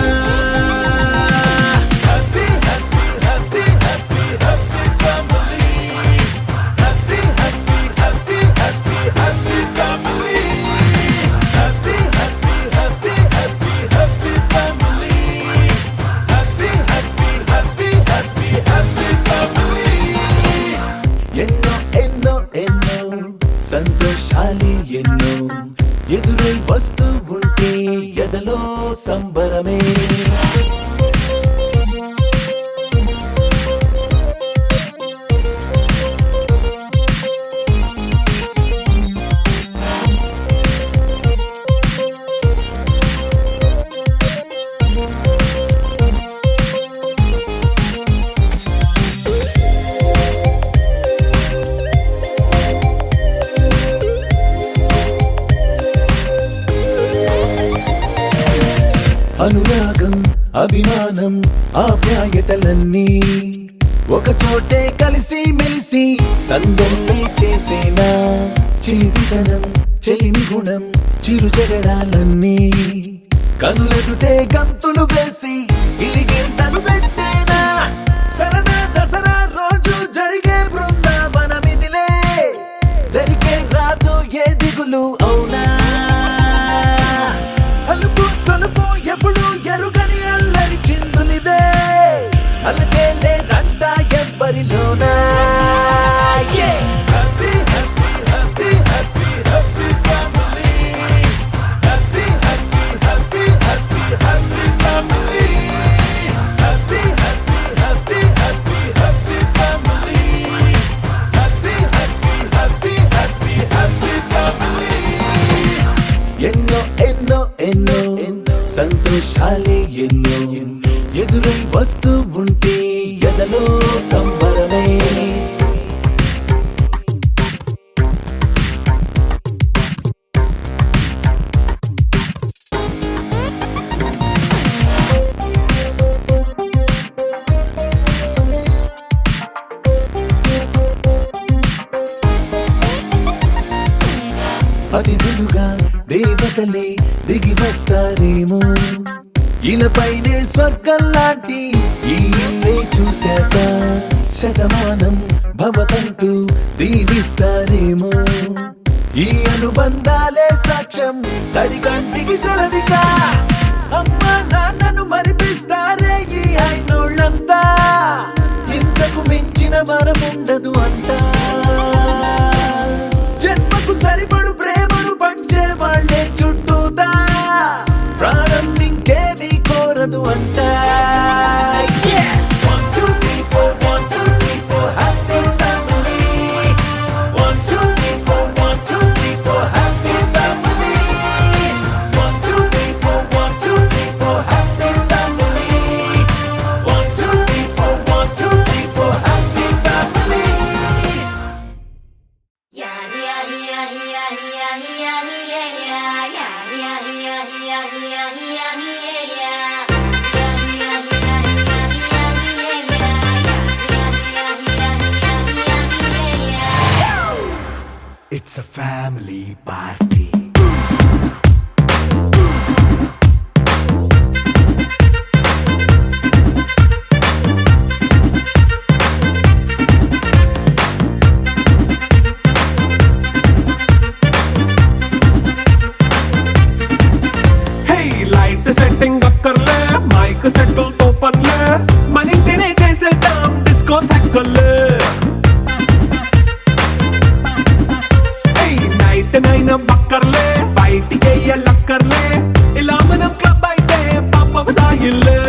happy happy happy happy happy family happy happy happy happy happy family happy happy happy happy happy family happy happy happy happy happy family ఎన్నో ఎన్నో ఎన్నో సంతోషాలే ఎన్నో ఎదురై వస్తూ ఉంటే ఎదలో సంబరమే అనురాగం అభిమానం ఆప్యాయతలన్నీ ఒక చోటే కలిసి మెలిసి సందల్లే చేసేనా చిలిపితనం చెలిమి గుణం చిరుజగడాలన్నీ కనులెదుటే గంతులు వేసి ఇలిగింతలు పెట్టేనా సరదా దసరా రోజు జరిగే బృందావనమిదిలే జరిగే రాదు ఏ దిగులు అవునా అలుపు సొలుపు ఎప్పుడు ఎరుగని అల్లరి చిందులివే అలకే లేదంట ఎవ్వరిలోనా happy happy happy happy happy family happy happy happy happy happy family happy happy happy happy happy family happy happy happy happy happy family ఎన్నో ఎన్నో ఎన్నో సంతోషాలే ఎన్నో ఎదురై వస్తూ ఉంటే ఎదలో సంబరమే అతిథులుగా దేవతలే దిగి వస్తారేమో ఇలపైనే స్వర్గం లాంటి ఈ ఇల్లే చూశాక శతమానం భవతంటూ దీవిస్తారేమో ఈ అనుబంధాలే సాక్ష్యం తడి కంటికి సెలవిగా అమ్మ నాన్నను మరిపిస్తారే ఈ అయినోళ్ళంతా ఇంతకు మించిన వరముండదు అంతా జన్మకు సరిపడు ప్రేమను పంచే వాళ్ళే చుట్టూతా ప్రాణం ఇంకేమీ కోరదు అంట It's a family party. Hey, light setting అక్కర్లే మైక్ సెట్టుల్ తో పనిలే మన ఇంటినే చేసేద్దాం డిస్కో థెక్కలే నైన బక్కర్లే బయటికి లక్కర్లే ఇలా మనం క్లబ్ అయితే పాపదాయిల్లే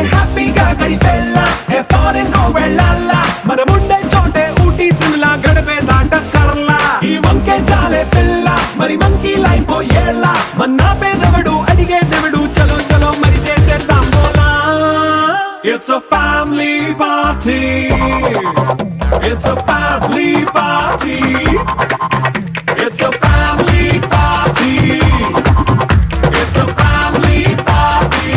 హ్యాపీగా గడిపెళ్ళ ఏ ఫారెన్ నో వెళ్ళాల మనముండే చోటే ఊటీ సిమ్లా గడిపే దాటక్కర్లా ఈ వంకే చాలే పిల్ల మరి మంకీ లైఫ్ ఏళ్ళ మన్నా పేదవడు అడిగే దేవుడు చలో చలో మరి చేసేద్దాం బోలా It's a family party. It's a family party. It's a family party. It's a family party.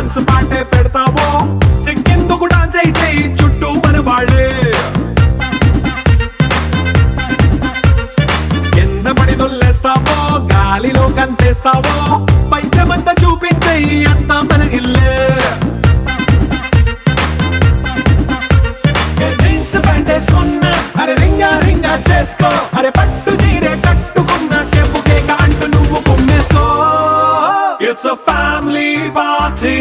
Dance పాటే పెడతావో సిగ్గెందుకు డాన్స్ అయి చేయి చుట్టూ మన వాళ్ళే కింద పడి దొల్లేస్తావో గాలిలో కంటేస్తావో పైద్యమంతా చూపించేయి అంతా మన ఇల్లే జీన్స్ ప్యాంటేసుకున్నా అరే రింగా రింగా చేసుకో అరే పట్టు చీరే కట్టుకున్నా చెప్పు కేక అంటూ నువ్వు కుమ్మేసుకో ఇట్స్ అ ఫ్యామిలీ పార్టీ